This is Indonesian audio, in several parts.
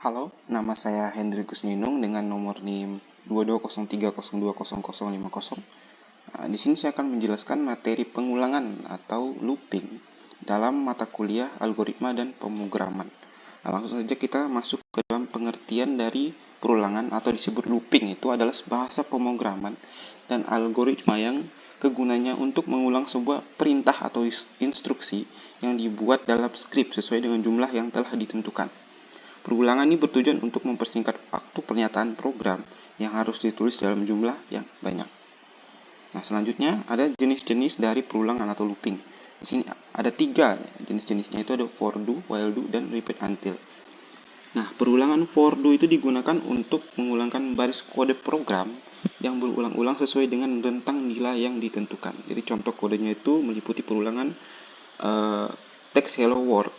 Halo, nama saya Hendrikus Ninung dengan nomor NIM 2203020050. Di sini saya akan menjelaskan materi pengulangan atau looping dalam mata kuliah algoritma dan pemrograman. Langsung saja kita masuk ke dalam pengertian dari perulangan atau disebut looping. Itu adalah bahasa pemrograman dan algoritma yang kegunanya untuk mengulang sebuah perintah atau instruksi yang dibuat dalam skrip sesuai dengan jumlah yang telah ditentukan. Perulangan ini bertujuan untuk mempersingkat waktu pernyataan program yang harus ditulis dalam jumlah yang banyak. Nah, selanjutnya ada jenis-jenis dari perulangan atau looping. Di sini ada 3 jenis-jenisnya, itu ada for do, while do, dan repeat until. Nah, perulangan for do itu digunakan untuk mengulangkan baris kode program yang berulang-ulang sesuai dengan rentang nilai yang ditentukan. Jadi contoh kodenya itu meliputi perulangan text hello world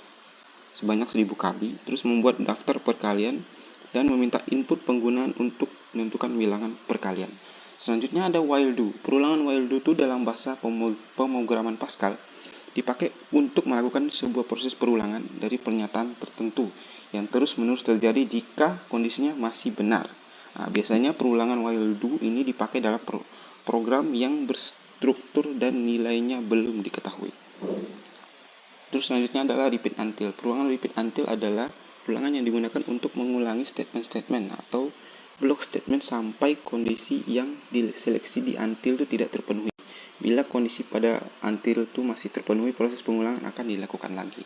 sebanyak 1000 kali, terus membuat daftar perkalian dan meminta input penggunaan untuk menentukan bilangan perkalian. Selanjutnya ada while do. Perulangan while do itu dalam bahasa pemrograman Pascal dipakai untuk melakukan sebuah proses perulangan dari pernyataan tertentu yang terus-menerus terjadi jika kondisinya masih benar. Nah, biasanya perulangan while do ini dipakai dalam program yang berstruktur dan nilainya belum diketahui. Terus selanjutnya adalah repeat until. Perulangan repeat until adalah perulangan yang digunakan untuk mengulangi statement-statement atau blok statement sampai kondisi yang diseleksi di until itu tidak terpenuhi. Bila kondisi pada until itu masih terpenuhi, proses pengulangan akan dilakukan lagi.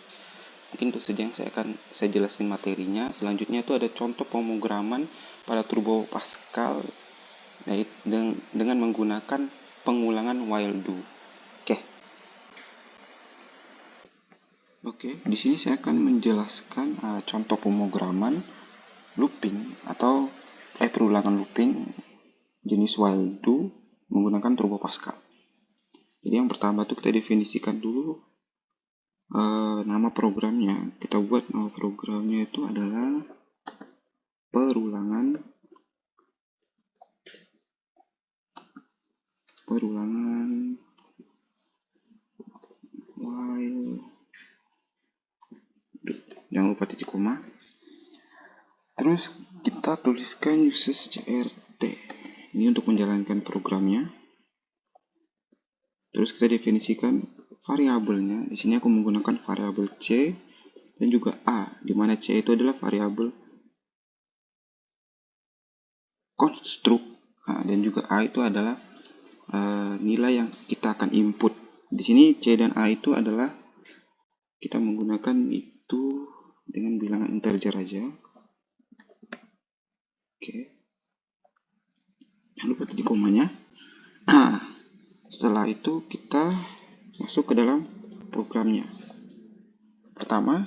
Mungkin itu saja yang saya jelaskan materinya. Selanjutnya itu ada contoh pemrograman pada Turbo Pascal dengan menggunakan pengulangan while do. Oke, di sini saya akan menjelaskan contoh pemrograman looping atau perulangan looping jenis while do menggunakan Turbo Pascal. Jadi yang pertama tuh kita definisikan dulu nama programnya. Kita buat nama programnya itu adalah perulangan while do. Jangan lupa titik koma. Terus kita tuliskan uses crt. Ini untuk menjalankan programnya. Terus kita definisikan variabelnya. Di sini aku menggunakan variabel c dan juga a, di mana c itu adalah variabel konstruk, dan juga a itu adalah nilai yang kita akan input. Di sini c dan a itu adalah kita menggunakan itu dengan bilangan integer aja. Oke. Jangan lupa titik komanya. Setelah itu kita masuk ke dalam programnya. Pertama,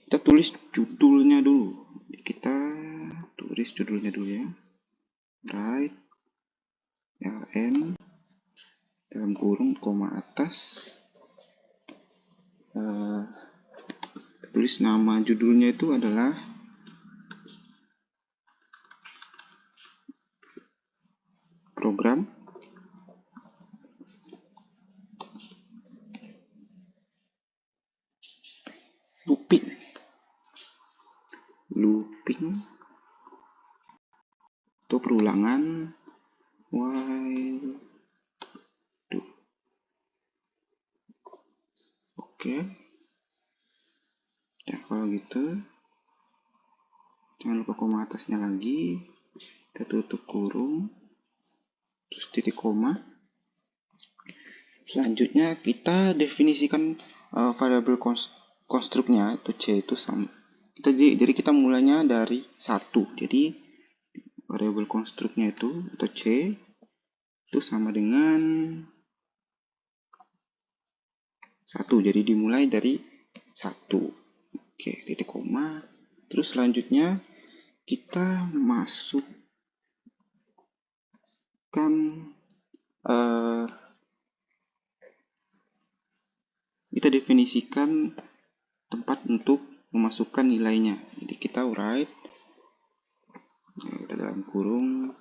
kita tulis judulnya dulu. Kita tulis judulnya dulu ya. Write ln dalam kurung koma atas. Tulis nama judulnya itu adalah program. Looping itu perulangan while do. Oke. Ya, kalau gitu jangan lupa koma atasnya lagi. Kita tutup kurung, terus titik koma. Selanjutnya kita definisikan variabel konstruknya itu c itu sama. Jadi kita mulainya dari 1. Jadi variabel konstruknya itu atau c itu sama dengan 1. Jadi dimulai dari 1. Oke, titik koma. Terus selanjutnya kita masukkan kita definisikan tempat untuk memasukkan nilainya. Jadi kita write, kita dalam kurung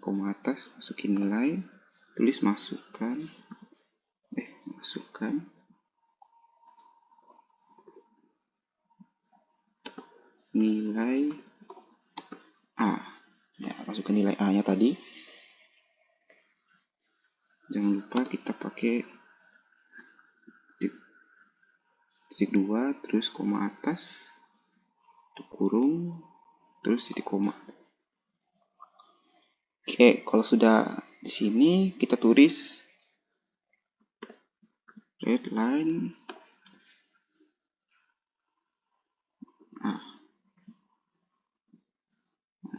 koma atas, masukin nilai, tulis masukkan. nilai A. Ya, masukkan nilai A nya tadi. Jangan lupa kita pakai titik 2, terus koma atas, kurung, terus titik koma. Oke, kalau sudah di sini kita tulis red line.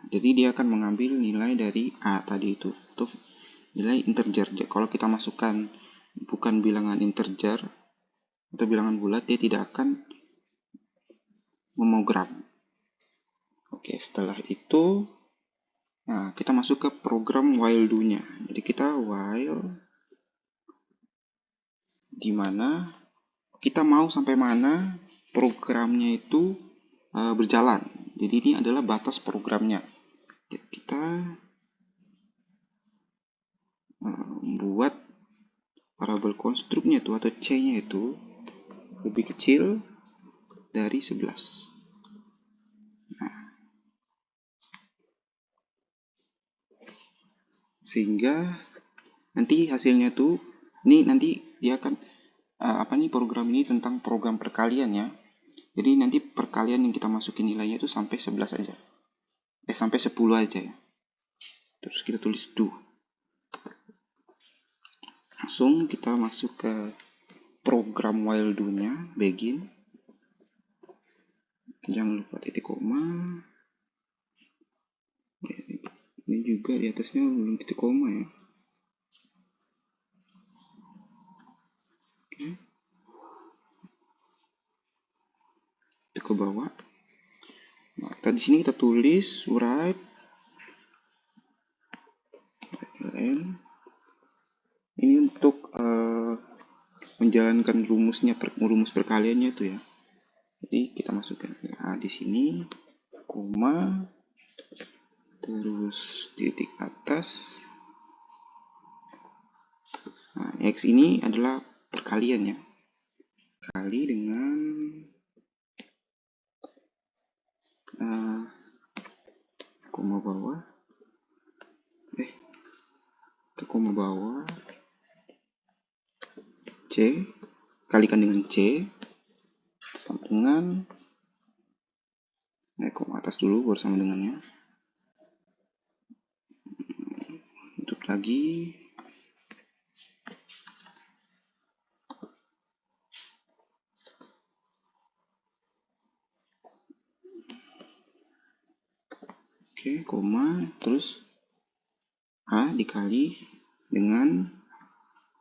Jadi dia akan mengambil nilai dari A tadi itu nilai integer. Kalau kita masukkan bukan bilangan integer atau bilangan bulat, dia tidak akan memogram. Oke, setelah itu kita masuk ke program while do-nya. Jadi kita while di mana kita mau sampai mana programnya itu berjalan. Jadi ini adalah batas programnya. Kita buat variabel konstruknya itu atau C-nya itu lebih kecil dari 11. Sehingga nanti hasilnya tuh ini nanti dia akan program ini tentang program perkalian ya. Jadi nanti perkalian yang kita masukin nilainya itu sampai 11 aja. Sampai 10 aja ya. Terus kita tulis do. Langsung kita masuk ke program while do-nya, begin. Jangan lupa titik koma. Ini juga di atasnya belum titik koma ya. Oke. Ke bawah. Nah, di sini kita tulis write ln. Ini untuk menjalankan rumus perkaliannya itu ya. Jadi kita masukkan di sini koma, terus titik atas. Nah, X ini adalah perkalian ya. Kali dengan koma bawah. Koma bawah. C kalikan dengan C sama dengan koma atas dulu baru sama dengannya. Tutup lagi. Oke, koma, terus A dikali dengan,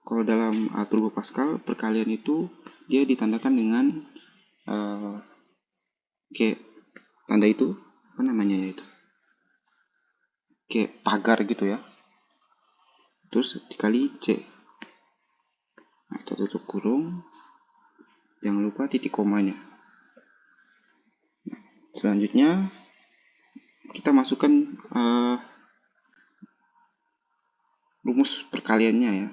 kalau dalam Turbo Pascal perkalian itu dia ditandakan dengan kayak tanda itu apa namanya ya, itu kayak pagar gitu ya, terus dikali C. Nah, kita tutup kurung, jangan lupa titik komanya. Nah, selanjutnya kita masukkan rumus perkaliannya ya.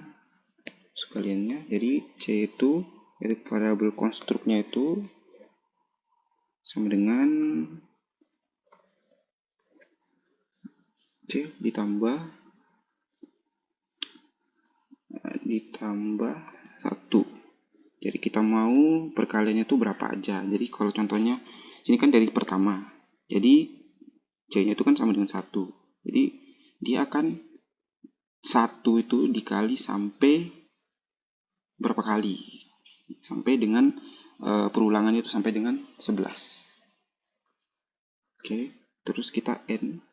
Jadi C itu variabel konstruknya itu sama dengan C ditambah 1. Jadi kita mau perkaliannya itu berapa aja. Jadi kalau contohnya sini kan dari pertama. Jadi C-nya itu kan sama dengan 1. Jadi dia akan 1 itu dikali sampai berapa kali? Sampai dengan perulangannya itu sampai dengan 11. Oke, terus kita N.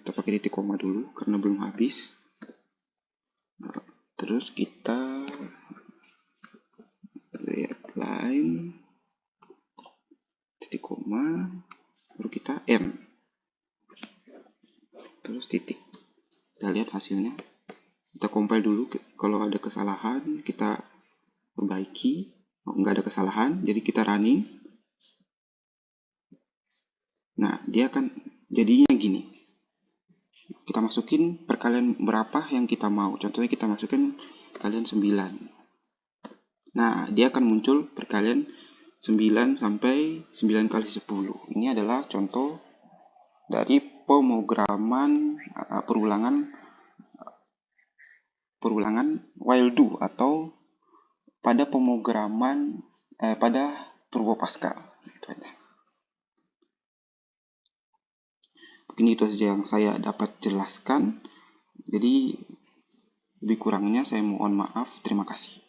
Kita pakai titik koma dulu karena belum habis. Terus kita lihat line titik koma, baru kita M, terus titik. Kita lihat hasilnya. Kita compile dulu, kalau ada kesalahan kita perbaiki. Nggak ada kesalahan, jadi kita running. Nah, dia akan jadinya gini. Kita masukin perkalian berapa yang kita mau. Contohnya kita masukin kalian 9. Nah, dia akan muncul perkalian 9 sampai 9 kali 10. Ini adalah contoh dari pemrograman perulangan while do atau pada pemrograman pada Turbo Pascal. Itu aja. Mungkin itu saja yang saya dapat jelaskan. Jadi lebih kurangnya saya mohon maaf. Terima kasih.